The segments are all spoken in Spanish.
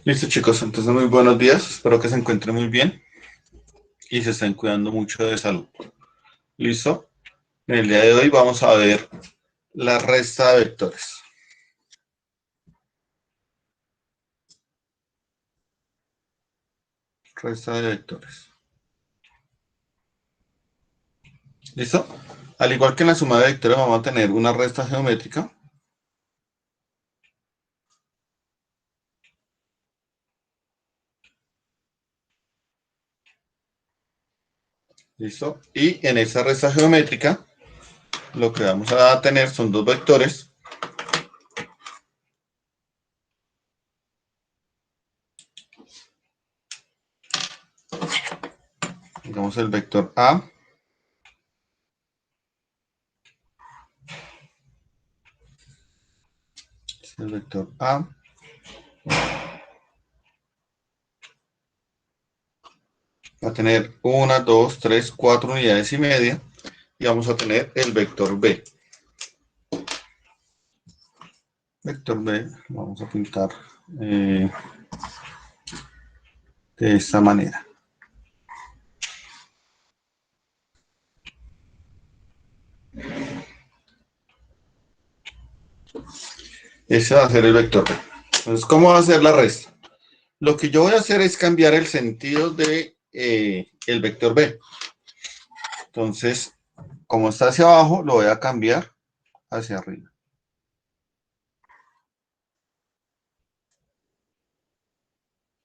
Listo, chicos, entonces muy buenos días, espero que se encuentren muy bien y se estén cuidando mucho de salud. ¿Listo? En el día de hoy vamos a ver la resta de vectores. Resta de vectores. ¿Listo? Al igual que en la suma de vectores vamos a tener una resta geométrica. ¿Listo? Y en esa resta geométrica lo que vamos a tener son dos vectores. Digamos el vector A. El vector A. Va a tener 1, 2, 3, 4 unidades y media. Y vamos a tener el vector B. Vector B, vamos a pintar de esta manera. Ese va a ser el vector B. Entonces, ¿cómo va a ser la resta? Lo que yo voy a hacer es cambiar el sentido de el vector B. Entonces, como está hacia abajo, lo voy a cambiar hacia arriba.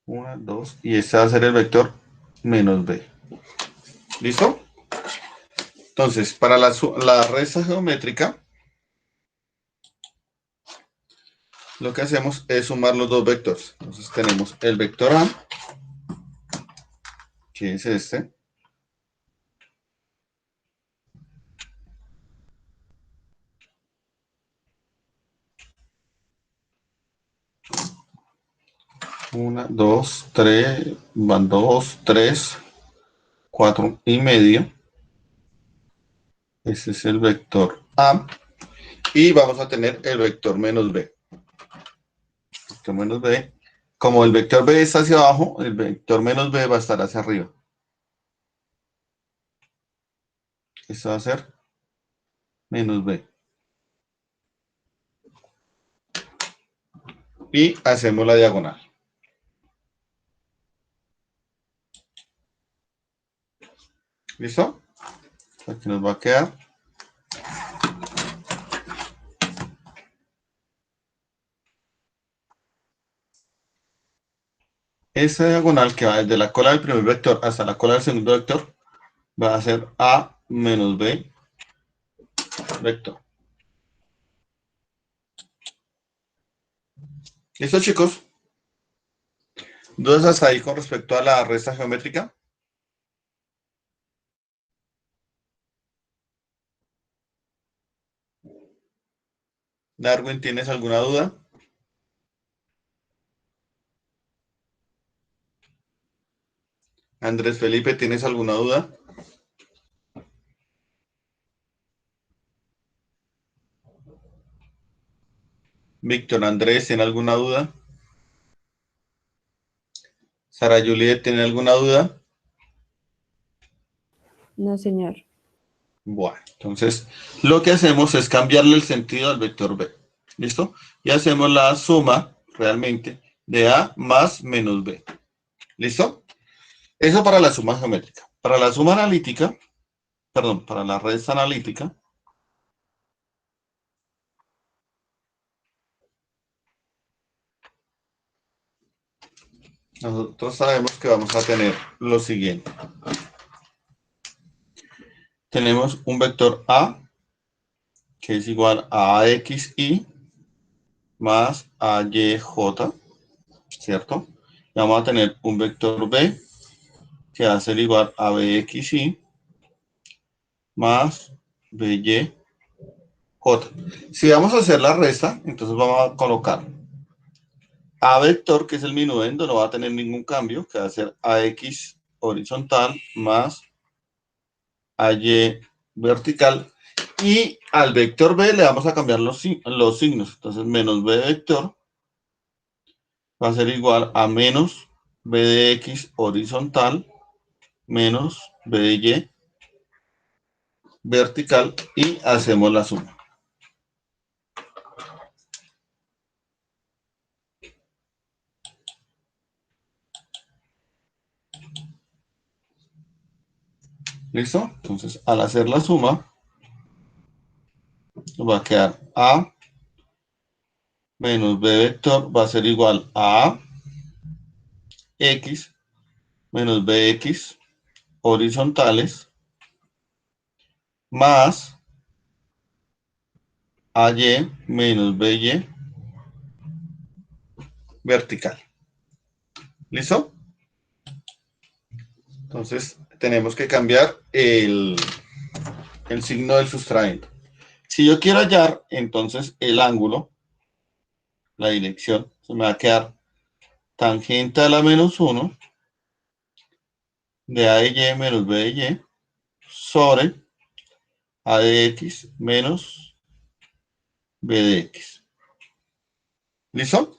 Una, dos, y este va a ser el vector menos B. ¿Listo? Entonces, para la resta geométrica, lo que hacemos es sumar los dos vectores. Entonces, tenemos el vector A, que es este. Una, dos, tres, van dos, tres, 4 y medio. Ese es el vector A. Y vamos a tener el vector menos B. Vector menos B. Como el vector B está hacia abajo, el vector menos B va a estar hacia arriba. Esto va a ser menos B. Y hacemos la diagonal. ¿Listo? Aquí nos va a quedar. Esa diagonal que va desde la cola del primer vector hasta la cola del segundo vector va a ser A menos B vector. ¿Listo, chicos? ¿Dudas hasta ahí con respecto a la resta geométrica? Darwin, ¿tienes alguna duda? Andrés Felipe, ¿tienes alguna duda? Víctor Andrés, ¿tiene alguna duda? Sara Juliet, ¿tiene alguna duda? No, señor. Bueno, entonces lo que hacemos es cambiarle el sentido al vector B. ¿Listo? Y hacemos la suma realmente de A más menos B. ¿Listo? Eso para la suma geométrica. Para la suma analítica, perdón, para la resta analítica, nosotros sabemos que vamos a tener lo siguiente. Tenemos un vector A que es igual a AXI más AYJ, ¿cierto? Y vamos a tener un vector B que va a ser igual a BXI más BYJ. Si vamos a hacer la resta, entonces vamos a colocar A vector, que es el minuendo, no va a tener ningún cambio, que va a ser AX horizontal más AY vertical. Y al vector B le vamos a cambiar los signos. Entonces, menos B vector va a ser igual a menos b de x horizontal menos b de y vertical y hacemos la suma. ¿Listo? Entonces, al hacer la suma, nos va a quedar a menos b vector va a ser igual a x menos bx horizontales más ay menos by vertical. ¿Listo? Entonces, tenemos que cambiar el signo del sustraendo. Si yo quiero hallar, entonces, el ángulo, la dirección, se me va a quedar tangente a la menos 1 de a de y menos b de y sobre a de x menos b de x. ¿Listo?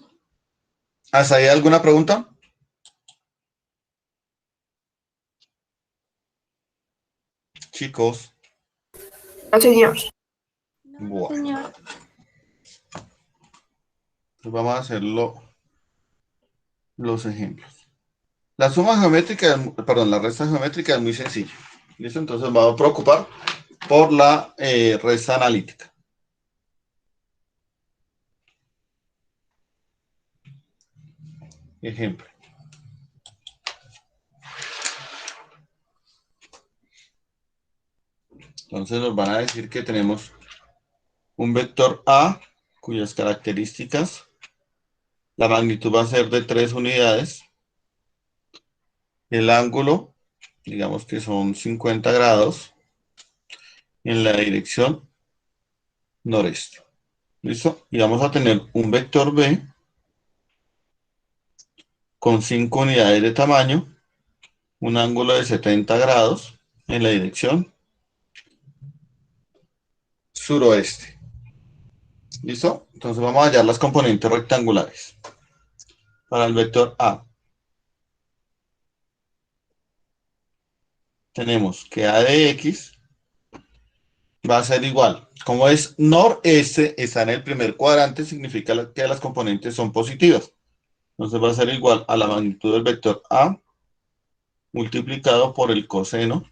¿Hasta ahí alguna pregunta? Chicos. No, señor. Bueno, pues vamos a hacer los ejemplos. La suma geométrica, perdón, la resta geométrica es muy sencilla. ¿Listo? Entonces vamos a preocupar por la resta analítica. Ejemplo. Entonces nos van a decir que tenemos un vector A cuyas características, la magnitud va a ser de 3 unidades. El ángulo, digamos que son 50 grados en la dirección noreste. ¿Listo? Y vamos a tener un vector B con 5 unidades de tamaño, un ángulo de 70 grados en la dirección suroeste. ¿Listo? Entonces vamos a hallar las componentes rectangulares. Para el vector A, tenemos que A de X va a ser igual. Como es noreste, está en el primer cuadrante, significa que las componentes son positivas. Entonces va a ser igual a la magnitud del vector A multiplicado por el coseno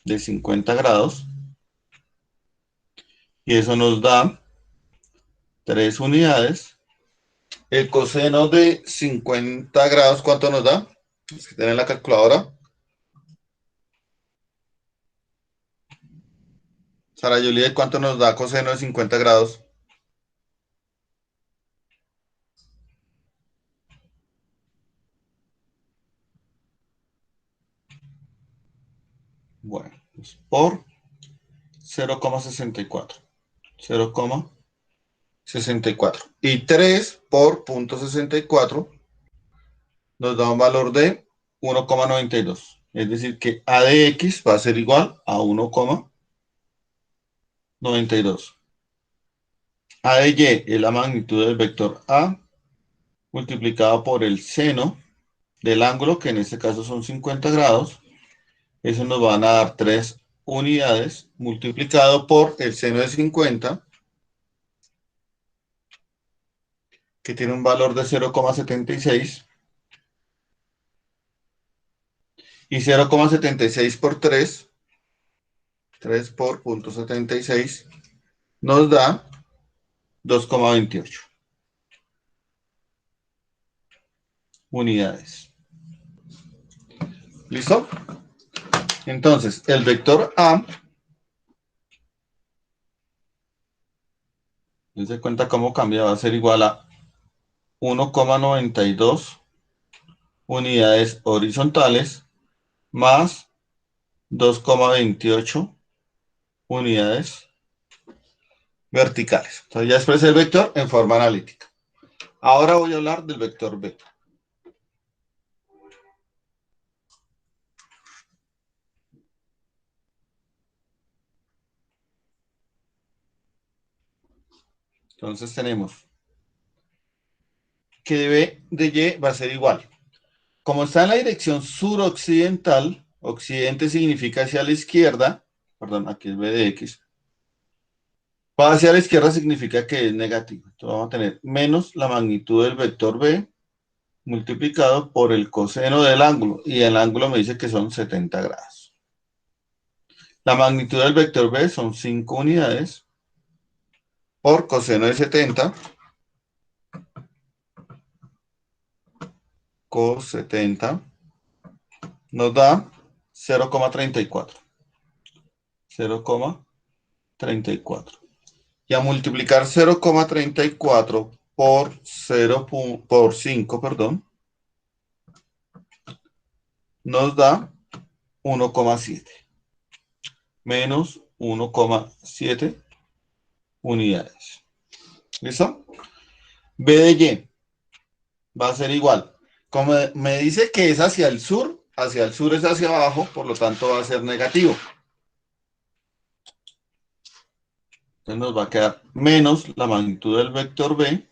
de 50 grados. Y eso nos da 3 unidades. El coseno de 50 grados, ¿cuánto nos da? Es que tienen la calculadora. Sara Juliet, ¿cuánto nos da coseno de 50 grados? Bueno, pues por 0,64. 0,64. Y 3 por 0,64 nos da un valor de 1,92. Es decir, que A de X va a ser igual a 1,92. A de Y es la magnitud del vector A multiplicado por el seno del ángulo, que en este caso son 50 grados. Eso nos van a dar 3 unidades multiplicado por el seno de 50, que tiene un valor de 0,76. Y 0,76 por 3, 3 por 0,76, nos da 2,28 unidades. ¿Listo? Entonces, el vector A, dense cuenta cómo cambia, va a ser igual a 1,92 unidades horizontales más 2,28 unidades verticales. Entonces ya expresé el vector en forma analítica. Ahora voy a hablar del vector B. Entonces tenemos que B de Y va a ser igual. Como está en la dirección suroccidental, occidente significa hacia la izquierda, perdón, aquí es B de X. Va hacia la izquierda significa que es negativo. Entonces vamos a tener menos la magnitud del vector B multiplicado por el coseno del ángulo. Y el ángulo me dice que son 70 grados. La magnitud del vector B son 5 unidades por coseno de 70. Cos 70 nos da 0,34. 0,34. Y a multiplicar 0,34 por 0, por 5, perdón, nos da 1,7. Menos 1,7 unidades. ¿Listo? B de Y va a ser igual. Como me dice que es hacia el sur es hacia abajo, por lo tanto va a ser negativo. Entonces nos va a quedar menos la magnitud del vector B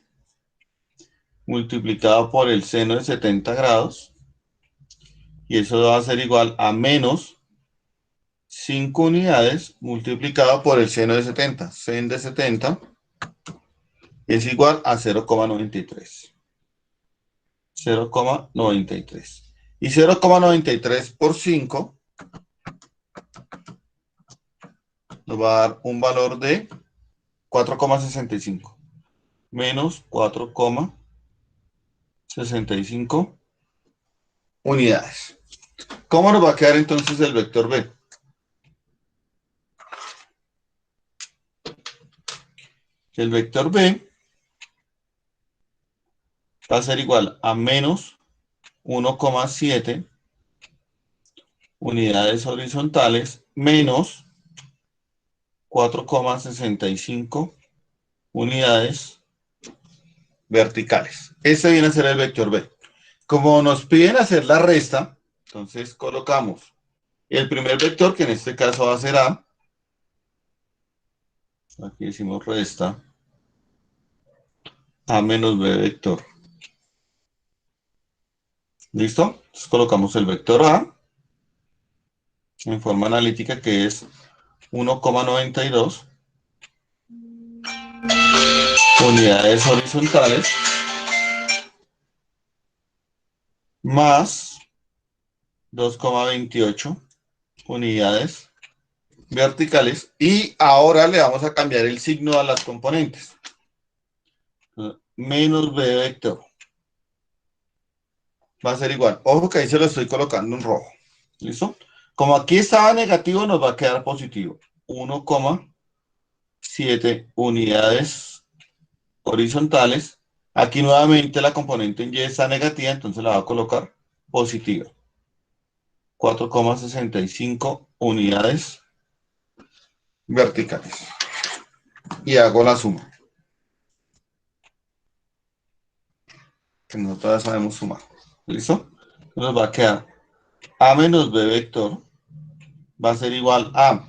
multiplicado por el seno de 70 grados. Y eso va a ser igual a menos 5 unidades multiplicado por el seno de 70. Seno de 70 es igual a 0,93. 0,93. Y 0,93 por 5 nos va a dar un valor de 4,65. Menos 4,65 unidades. ¿Cómo nos va a quedar entonces el vector B? El vector B va a ser igual a menos 1,7 unidades horizontales menos 4,65 unidades verticales. Este viene a ser el vector B. Como nos piden hacer la resta, entonces colocamos el primer vector, que en este caso va a ser A. Aquí decimos resta. A menos B vector. ¿Listo? Entonces colocamos el vector A en forma analítica, que es 1,92 unidades horizontales más 2,28 unidades verticales. Y ahora le vamos a cambiar el signo a las componentes. Menos B vector va a ser igual. Ojo que ahí se lo estoy colocando en rojo. ¿Listo? Como aquí estaba negativo, nos va a quedar positivo. 1,7 unidades horizontales. Aquí nuevamente la componente en Y está negativa, entonces la va a colocar positiva. 4,65 unidades verticales. Y hago la suma. Que nosotros ya sabemos sumar. ¿Listo? Nos va a quedar A menos B vector va a ser igual a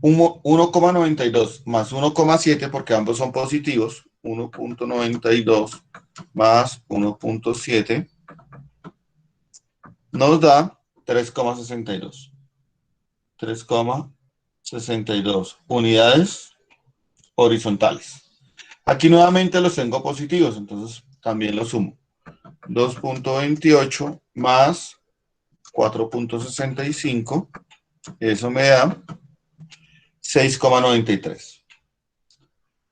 1,92 más 1,7, porque ambos son positivos. 1,92 más 1,7 nos da 3,62. 3,62 unidades horizontales. Aquí nuevamente los tengo positivos, entonces también los sumo. 2,28 más 4,65, eso me da 6,93.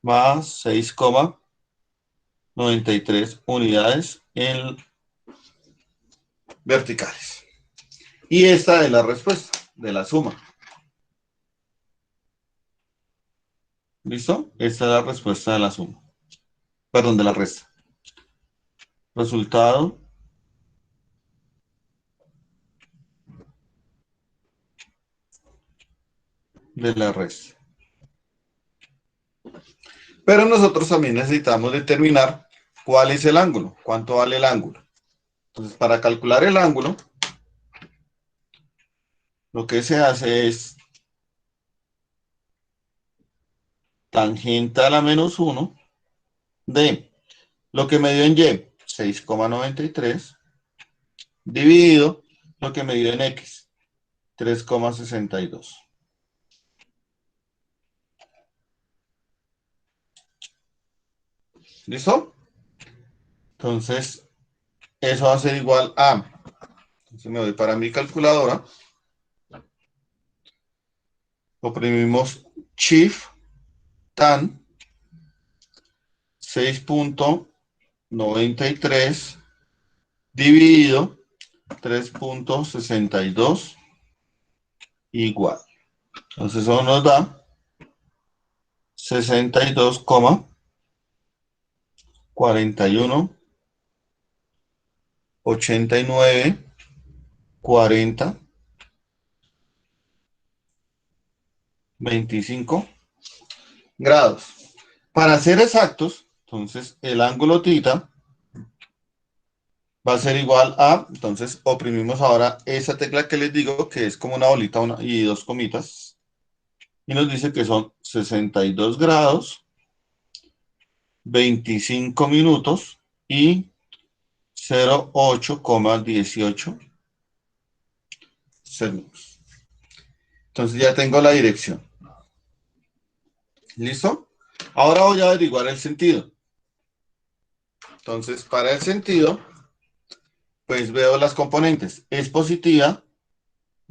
Más 6,93 unidades en verticales. Y esta es la respuesta de la suma. ¿Listo? Esta es la respuesta de la suma. Perdón, de la resta. Resultado de la resta. Pero nosotros también necesitamos determinar cuál es el ángulo, cuánto vale el ángulo. Entonces, para calcular el ángulo, lo que se hace es tangente a la menos 1 de lo que me dio en Y, 6,93, dividido lo que me dio en X, 3,62. ¿Listo? Entonces, eso va a ser igual a, entonces me voy para mi calculadora, oprimimos Shift, Tan, 6,93 dividido 3,62 igual. Entonces eso nos da 62,41, 89, 40, 25 grados. Para ser exactos, entonces el ángulo θ va a ser igual a, entonces oprimimos ahora esa tecla que les digo, que es como una bolita y dos comitas, y nos dice que son 62 grados, 25 minutos y 08,18 segundos. Entonces ya tengo la dirección. ¿Listo? Ahora voy a averiguar el sentido. Entonces, para el sentido, pues veo las componentes. Es positiva,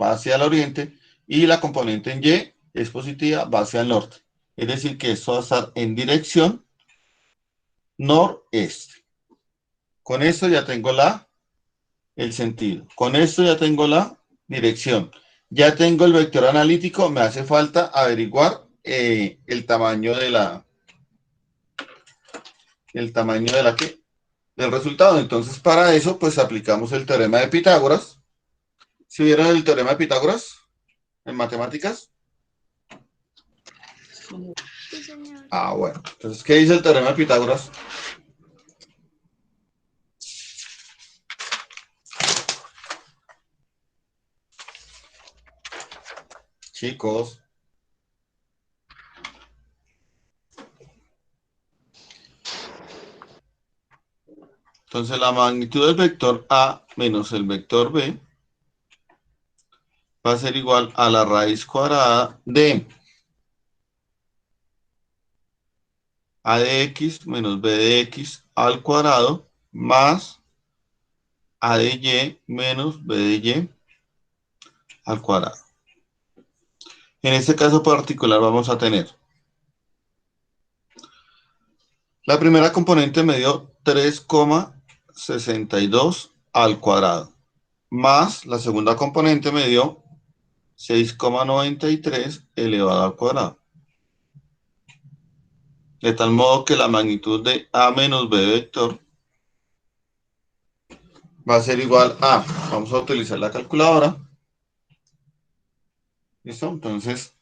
va hacia el oriente, y la componente en Y es positiva, va hacia el norte. Es decir, que esto va a estar en dirección noreste. Con esto ya tengo el sentido. Con esto ya tengo la dirección. Ya tengo el vector analítico, me hace falta averiguar el tamaño de del resultado. Entonces, para eso, pues aplicamos el teorema de Pitágoras. ¿Sí vieron el teorema de Pitágoras en matemáticas? Sí, señor. Ah, bueno. Entonces, ¿qué dice el teorema de Pitágoras? Chicos. Entonces, la magnitud del vector A menos el vector B va a ser igual a la raíz cuadrada de A de X menos B de X al cuadrado más A de Y menos B de Y al cuadrado. En este caso particular vamos a tener la primera componente me dio 3,62 al cuadrado, más la segunda componente me dio 6,93 elevado al cuadrado. De tal modo que la magnitud de A menos B vector va a ser igual a, vamos a utilizar la calculadora, ¿listo? Entonces,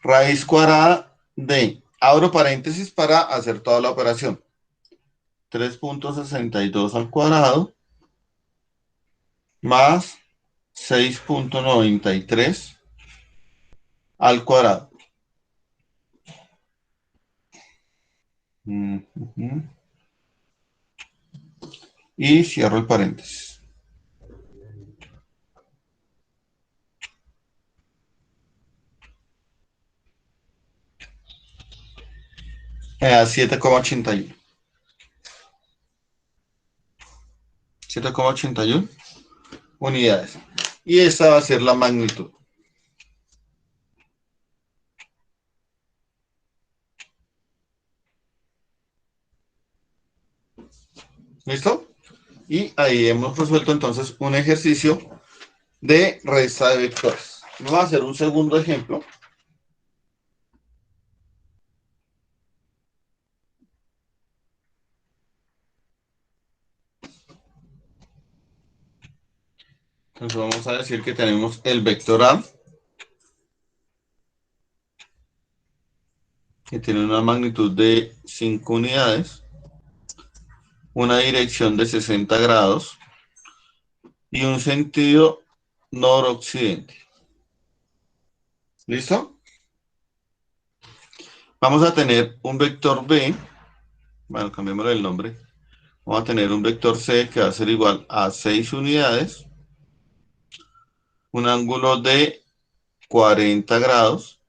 raíz cuadrada de, abro paréntesis para hacer toda la operación, 3,62 al cuadrado más 6,93 al cuadrado. Y cierro el paréntesis. Me da 7,81. 7,81 unidades. Y esta va a ser la magnitud. ¿Listo? Y ahí hemos resuelto entonces un ejercicio de resta de vectores. Vamos a hacer un segundo ejemplo. Entonces vamos a decir que tenemos el vector A, que tiene una magnitud de 5 unidades, una dirección de 60 grados y un sentido noroccidente. ¿Listo? Vamos a tener un vector B, bueno, cambiémosle el nombre, Vamos a tener un vector C que va a ser igual a 6 unidades, un ángulo de 40 grados,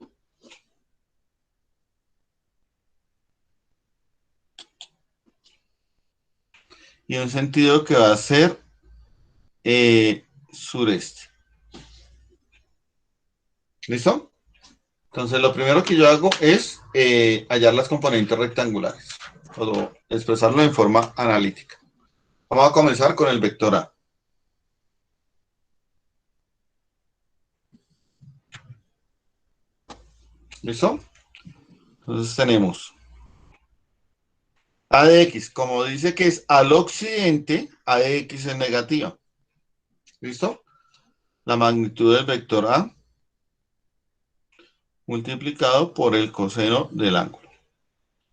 y un sentido que va a ser sureste. ¿Listo? Entonces lo primero que yo hago es hallar las componentes rectangulares, o expresarlo en forma analítica. Vamos a comenzar con el vector A. ¿Listo? Entonces tenemos A de X, como dice que es al occidente, A de X es negativa. ¿Listo? La magnitud del vector A multiplicado por el coseno del ángulo.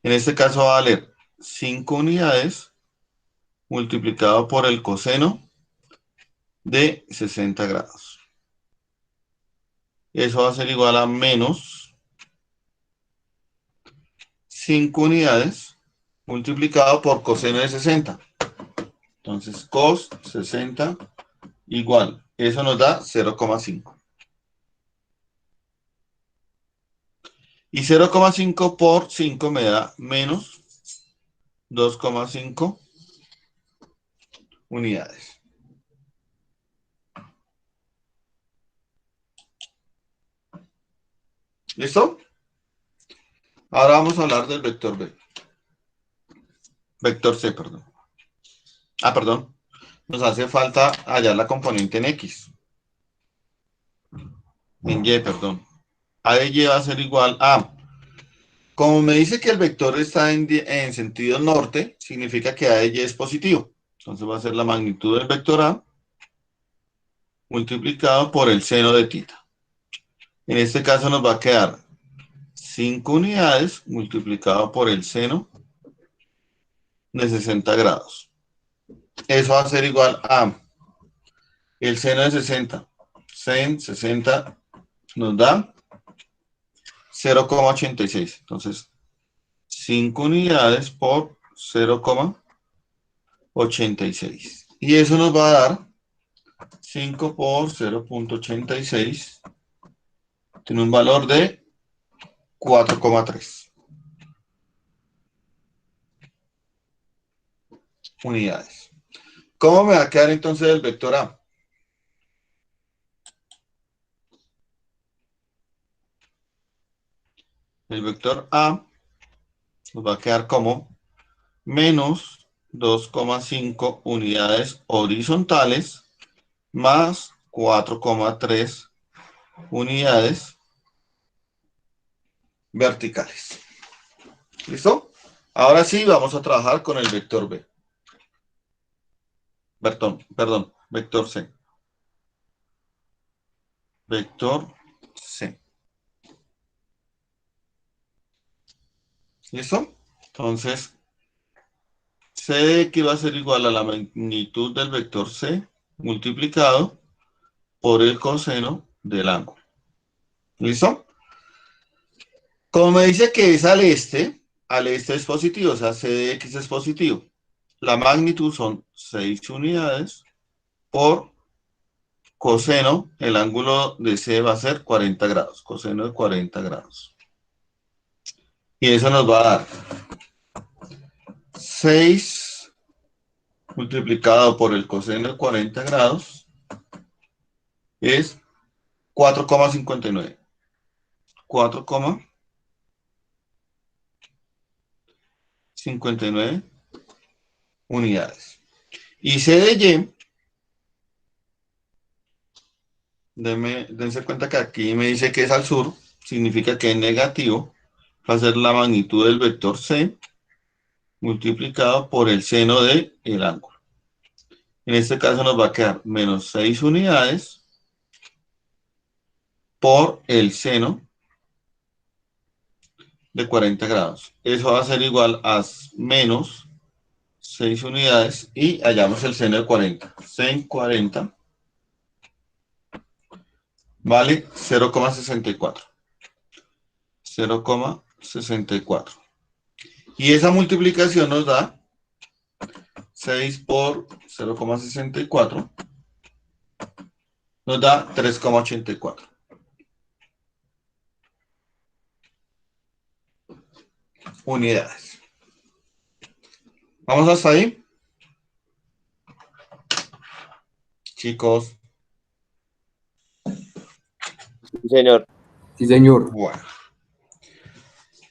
En este caso va a valer 5 unidades multiplicado por el coseno de 60 grados. Eso va a ser igual a menos 5 unidades multiplicado por coseno de 60. Entonces, cos 60 igual. Eso nos da 0,5. Y 0,5 por 5 me da menos 2,5 unidades. ¿Listo? Ahora vamos a hablar del vector B. Vector C, perdón. Perdón. Nos hace falta hallar la componente en X. En Y, perdón. A de Y va a ser igual a... Como me dice que el vector está en sentido norte, significa que A de Y es positivo. Entonces va a ser la magnitud del vector A multiplicado por el seno de tita. En este caso nos va a quedar 5 unidades multiplicado por el seno de 60 grados. Eso va a ser igual a el seno de 60. Sen 60 nos da 0,86. Entonces, 5 unidades por 0,86. Y eso nos va a dar 5 por 0,86. Tiene un valor de 4,3 unidades. ¿Cómo me va a quedar entonces el vector A? El vector A nos va a quedar como menos 2,5 unidades horizontales más 4,3 unidades verticales. ¿Listo? Ahora sí vamos a trabajar con el vector B. Perdón, vector C. Vector C. ¿Listo? Entonces, C de X va a ser igual a la magnitud del vector C multiplicado por el coseno del ángulo. ¿Listo? Como me dice que es al este es positivo, o sea, C de X es positivo. La magnitud son 6 unidades por coseno, el ángulo de C va a ser 40 grados, coseno de 40 grados. Y eso nos va a dar 6 multiplicado por el coseno de 40 grados es 4,59. 4,59 unidades. Y C de Y, dense cuenta que aquí me dice que es al sur, significa que es negativo, va a ser la magnitud del vector C multiplicado por el seno del ángulo. En este caso nos va a quedar menos 6 unidades por el seno de 40 grados. Eso va a ser igual a menos 6 unidades y hallamos el seno de 40. Sen 40 vale 0,64. 0,64. Y esa multiplicación nos da 6 por 0,64 nos da 3,84 unidades. ¿Vamos hasta ahí? Chicos. Sí, señor. Sí, señor. Bueno.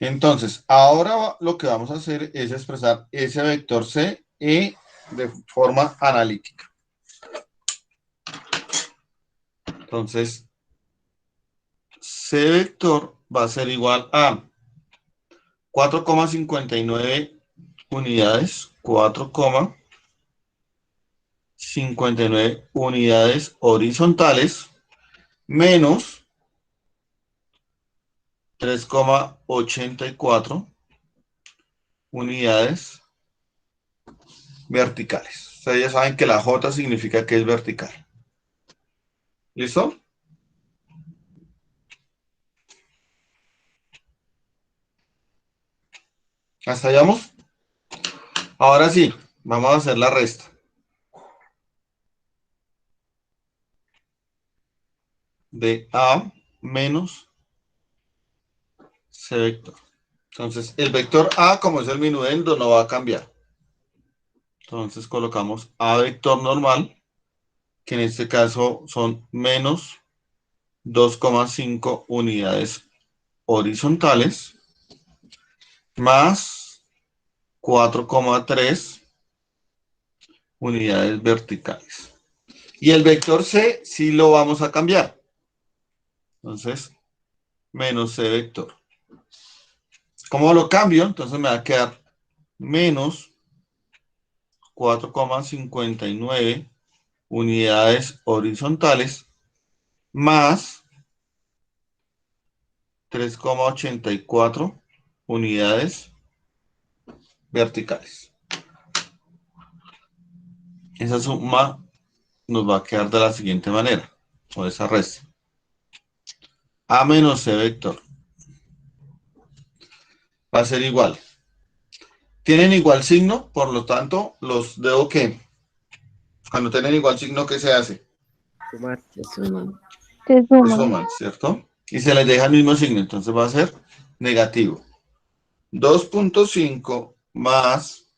Entonces, ahora lo que vamos a hacer es expresar ese vector C de forma analítica. Entonces, C vector va a ser igual a 4,59 unidades, 4,59 unidades horizontales, menos 3,84 unidades verticales. Ustedes ya saben que la J significa que es vertical. ¿Listo? ¿Hasta allá vamos? Ahora sí, vamos a hacer la resta. De A menos C vector. Entonces, el vector A, como es el minuendo, no va a cambiar. Entonces, colocamos A vector normal, que en este caso son menos 2,5 unidades horizontales, más 4,3 unidades verticales. Y el vector C sí lo vamos a cambiar. Entonces, menos C vector. ¿Cómo lo cambio? Entonces me va a quedar menos 4,59 unidades horizontales más 3,84 unidades verticales. Esa suma nos va a quedar de la siguiente manera, o esa resta. A menos C vector va a ser igual. Tienen igual signo, por lo tanto, los debo que, cuando tienen igual signo, ¿qué se hace? Sumar. Se suman. Se suman, ¿cierto? Y se les deja el mismo signo, entonces va a ser negativo. 2,5 más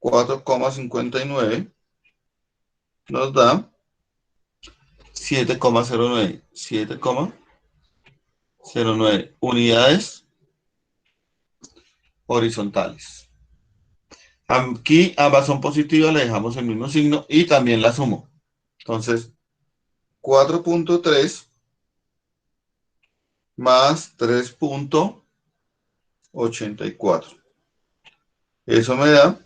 4,59 nos da 7,09. 7,09 unidades horizontales. Aquí ambas son positivas, le dejamos el mismo signo y también la sumo. Entonces, 4,3 más 3,84. Eso me da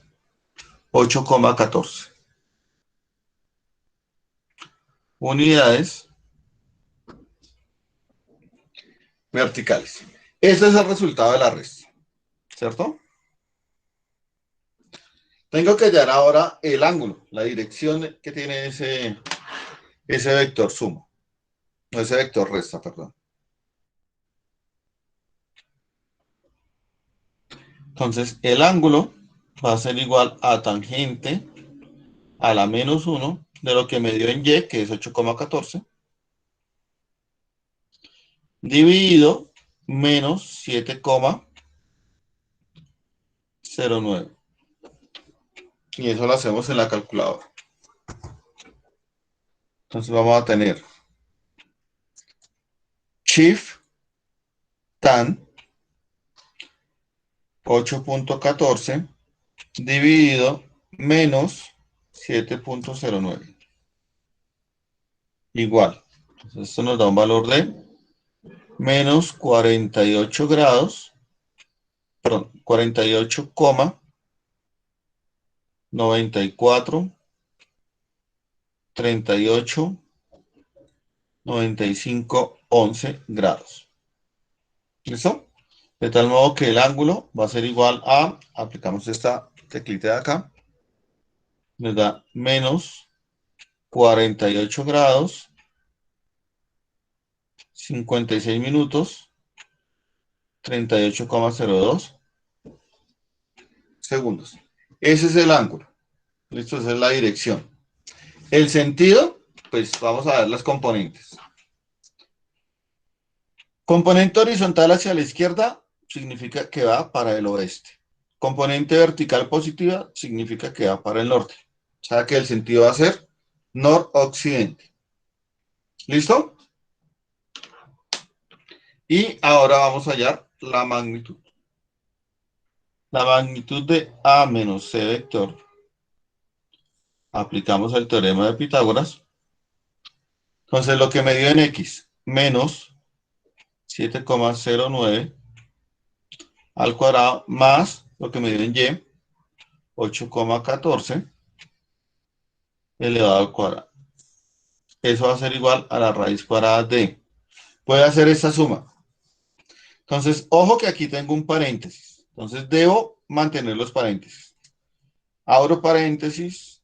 8,14 unidades verticales. Ese es el resultado de la resta, ¿cierto? Tengo que hallar ahora el ángulo, la dirección que tiene ese vector suma, ese vector resta, perdón. Entonces, el ángulo va a ser igual a tangente a la menos 1 de lo que me dio en Y, que es 8,14, dividido menos 7,09. Y eso lo hacemos en la calculadora. Entonces vamos a tener shift tan 8,14 dividido menos 7,09. Igual. Entonces esto nos da un valor de menos 48 grados, perdón, 48,94, 38, 95, 11 grados. ¿Listo? De tal modo que el ángulo va a ser igual a, aplicamos esta teclita de acá, nos da menos 48 grados, 56 minutos, 38,02 segundos. Ese es el ángulo. Listo, esa es la dirección. El sentido, pues vamos a ver las componentes. Componente horizontal hacia la izquierda significa que va para el oeste. Componente vertical positiva significa que va para el norte. O sea que el sentido va a ser noroccidente. ¿Listo? Y ahora vamos a hallar la magnitud. La magnitud de A menos C vector. Aplicamos el teorema de Pitágoras. Entonces lo que me dio en X menos 7,09 al cuadrado más lo que me dio en Y 8,14 elevado al cuadrado. Eso va a ser igual a la raíz cuadrada de. Puede hacer esta suma. Entonces, ojo que aquí tengo un paréntesis. Entonces, debo mantener los paréntesis. Abro paréntesis,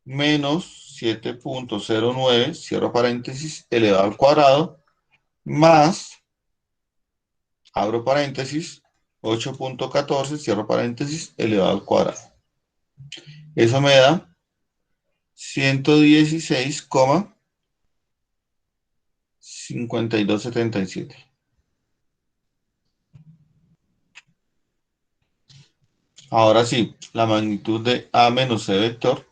menos 7,09, cierro paréntesis, elevado al cuadrado, más, abro paréntesis, 8,14, cierro paréntesis, elevado al cuadrado. Eso me da 116,5277. Ahora sí, la magnitud de A menos C vector.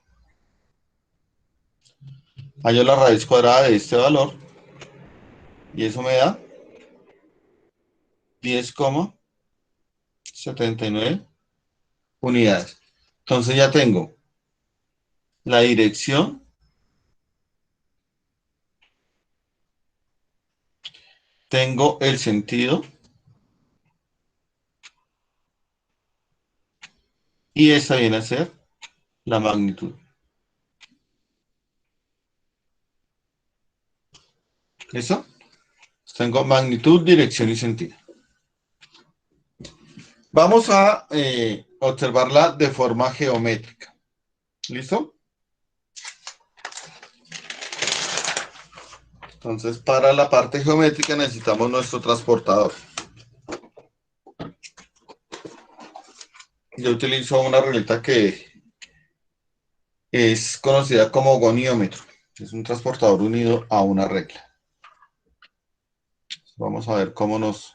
Hallo la raíz cuadrada de este valor y eso me da 10,79 unidades. Entonces ya tengo la dirección, tengo el sentido y esta viene a ser la magnitud. ¿Listo? Tengo magnitud, dirección y sentido. Vamos a observarla de forma geométrica. ¿Listo? Entonces, para la parte geométrica necesitamos nuestro transportador. Yo utilizo una ruleta que es conocida como goniómetro. Es un transportador unido a una regla. Vamos a ver cómo nos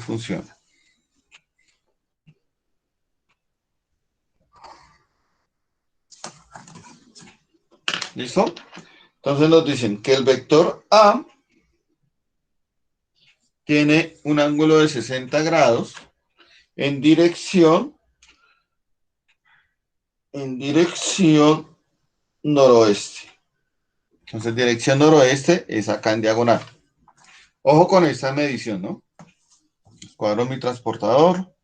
funciona. ¿Listo? Entonces nos dicen que el vector A tiene un ángulo de 60 grados en dirección noroeste. Entonces, dirección noroeste es acá en diagonal. Ojo con esta medición, ¿no? Cuadro mi transportador.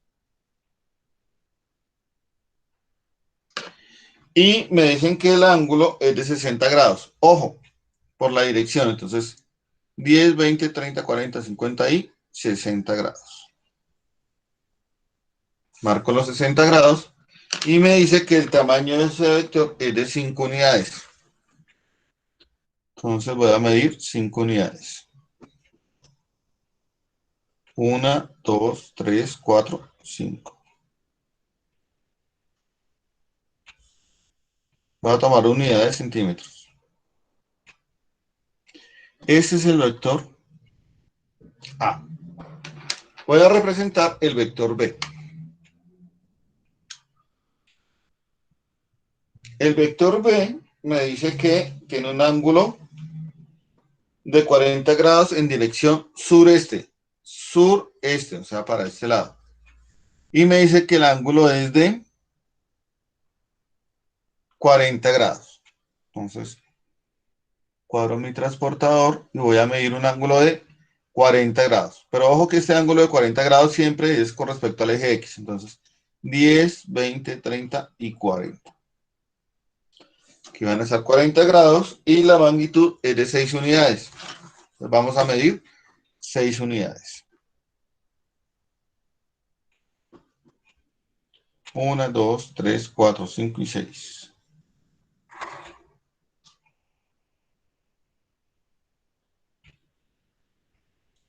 Y me dicen que el ángulo es de 60 grados. Ojo, por la dirección. Entonces, 10, 20, 30, 40, 50 y 60 grados. Marco los 60 grados y me dice que el tamaño de ese vector es de 5 unidades. Entonces voy a medir 5 unidades. 1, 2, 3, 4, 5. Voy a tomar unidades de centímetros. Este es el vector A. Voy a representar el vector B. El vector B me dice que tiene un ángulo de 40 grados en dirección sureste. Sureste, o sea, para este lado. Y me dice que el ángulo es de 40 grados. Entonces, cuadro mi transportador y voy a medir un ángulo de 40 grados. Pero ojo que este ángulo de 40 grados siempre es con respecto al eje X. Entonces, 10, 20, 30 y 40. Aquí van a estar 40 grados y la magnitud es de 6 unidades. Entonces, vamos a medir 6 unidades. 1, 2, 3, 4, 5 y 6.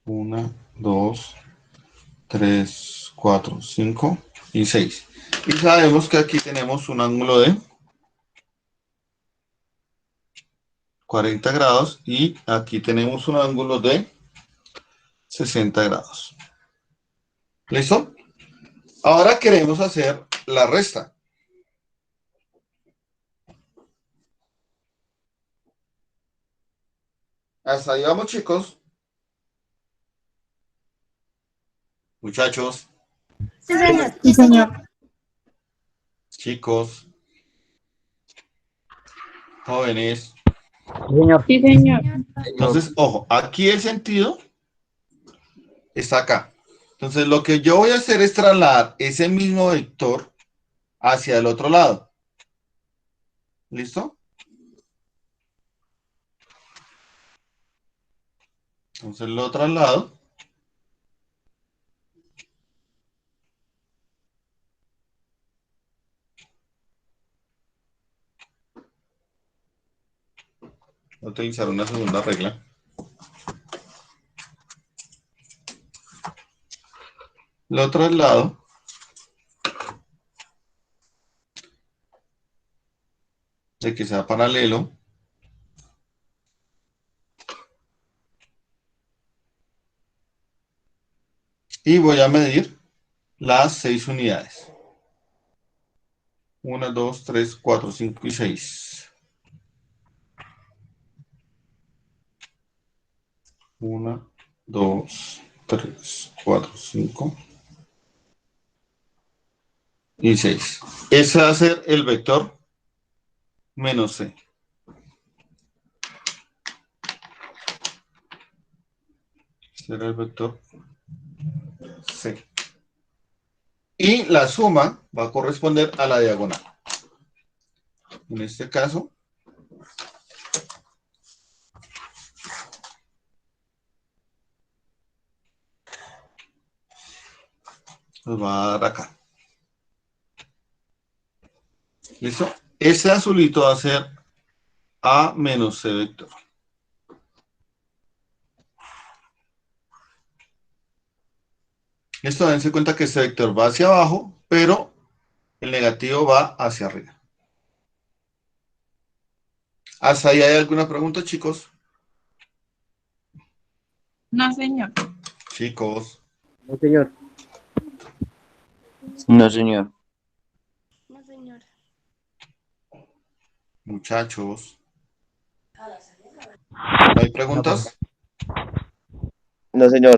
1, 2, 3, 4, 5 y 6. Y sabemos que aquí tenemos un ángulo de 40 grados y aquí tenemos un ángulo de 60 grados. ¿Listo? Ahora queremos hacer la resta. Hasta ahí vamos, chicos. Muchachos, Sí, señor. Sí, señor. chicos, jóvenes. Sí, señor. Sí, señor. Entonces, ojo, aquí el sentido está acá. Entonces, lo que yo voy a hacer es trasladar ese mismo vector hacia el otro lado. ¿Listo? Entonces lo traslado. Voy a utilizar una segunda regla. Lo traslado. De que sea paralelo. Y voy a medir las 6 unidades. 1, 2, 3, 4, 5 y 6. 1, 2, 3, 4, 5 y 6. Ese va a ser el vector menos C. Será el vector C. Y la suma va a corresponder a la diagonal. En este caso, nos va a dar acá. ¿Listo? Ese azulito va a ser A menos C vector. Listo, dense cuenta que este vector va hacia abajo, pero el negativo va hacia arriba. ¿Hasta ahí hay alguna pregunta, chicos? No, señor. Chicos, No, señor. No, señor. No, señor. muchachos. ¿No hay preguntas? No, señor.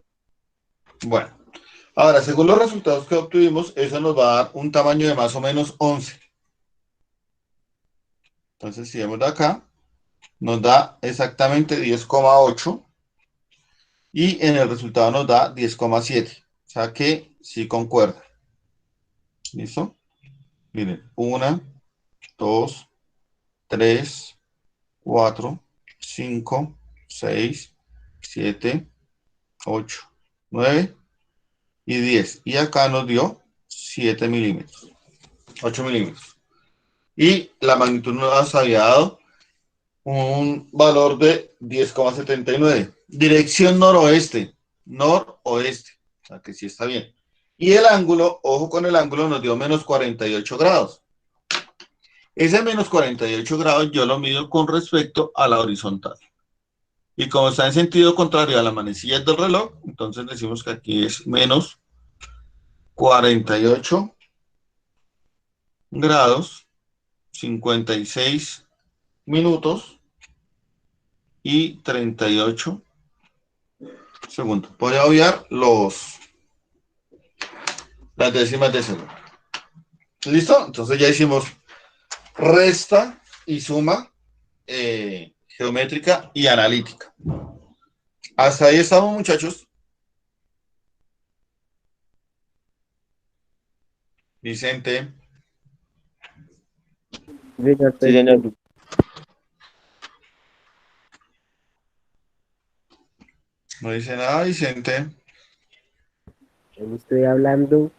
Bueno, ahora, según los resultados que obtuvimos, eso nos va a dar un tamaño de más o menos 11. Entonces, si vemos de acá, nos da exactamente 10,8 y en el resultado nos da 10,7. O sea que sí concuerda. ¿Listo? Miren, 1, 2, 3, 4, 5, 6, 7, 8, 9 y 10. Y acá nos dio 7 milímetros, 8 milímetros. Y la magnitud nos había dado un valor de 10,79. Dirección noroeste, noroeste. O sea que sí está bien. Y el ángulo, ojo con el ángulo, nos dio menos 48 grados. Ese menos 48 grados yo lo mido con respecto a la horizontal. Y como está en sentido contrario a las manecillas del reloj, entonces decimos que aquí es menos 48 grados, 56 minutos y 38 segundos. Voy a obviar las décimas de segundo. ¿Listo? Entonces ya hicimos resta y suma geométrica y analítica. Hasta ahí estamos, muchachos. Vicente, Sí, señor. Sí, señor. no dice nada, Vicente. Yo estoy hablando.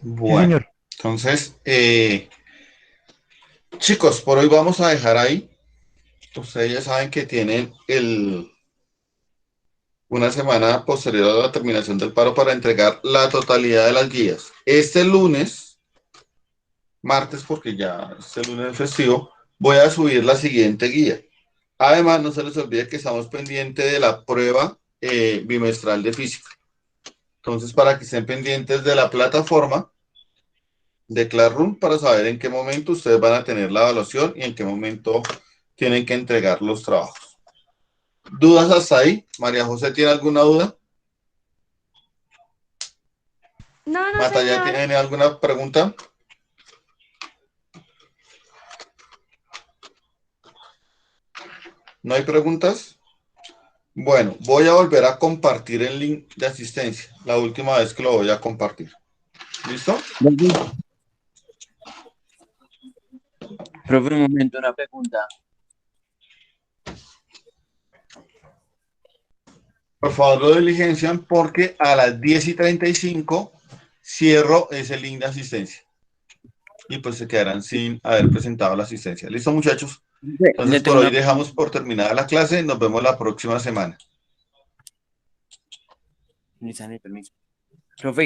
Bueno, señor. entonces, chicos, por hoy vamos a dejar ahí. Ustedes ya saben que tienen una semana posterior a la terminación del paro para entregar la totalidad de las guías. Este lunes, martes, porque ya este lunes es festivo, voy a subir la siguiente guía. Además, no se les olvide que estamos pendientes de la prueba bimestral de física. Entonces, para que estén pendientes de la plataforma de Classroom para saber en qué momento ustedes van a tener la evaluación y en qué momento tienen que entregar los trabajos. ¿Dudas hasta ahí? María José, ¿tiene alguna duda? No, no, Mata, ¿ya señor. tiene alguna pregunta? ¿No hay preguntas? Bueno, voy a volver a compartir el link de asistencia. La última vez que lo voy a compartir. ¿Listo? Profe, un momento, una pregunta. Por favor, lo diligencian porque a las 10:35 cierro ese link de asistencia. Y pues se quedarán sin haber presentado la asistencia. ¿Listo, muchachos? Entonces, Le por tengo hoy una dejamos por terminada la clase. Nos vemos la próxima semana. permiso. Profe.